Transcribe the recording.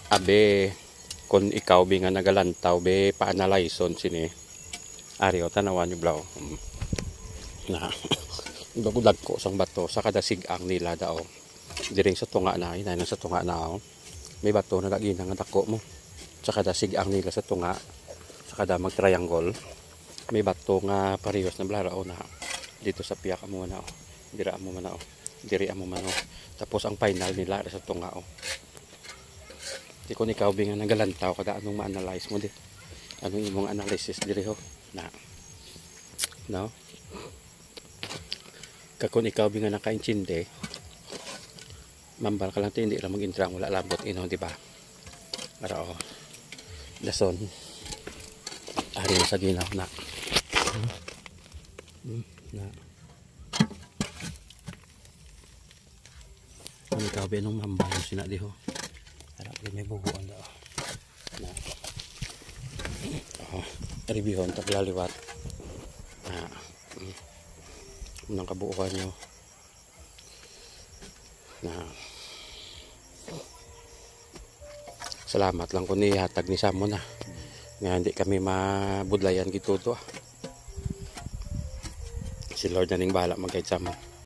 abe kung ikaw bi nga nagalantaw be pa-analyson sini ari o tanawan nyo blaw na bagulag ko sang bato sa kada sigang nila daw diring sa tunga na inay sa tunga na may bato na lagi nga dako mo sa kada sigang nila sa tunga sa kada mag triangle may bato nga parehas na blarao na dito sa piyak mo na dira mo man diri mo man tapos ang final nila sa tunga di ko ikaw bi nga nagalantaw kada anong ma-analyze mo di anong imong analysis diri ho na no kakon ikaw bi nga nakaintindi mambal ka lang ti hindi lang mag-intrang wala labot ino di ba para dason ari sa ginaw na kung ikaw bi nung mambal sina di ho harap may bubuan daw na reviewon taglaliwat unang kabuuan nyo na salamat lang kung nihatag ni Samo na nga hindi kami mabudlayan gito to si Lord na ning bahala mag-guide sa mo.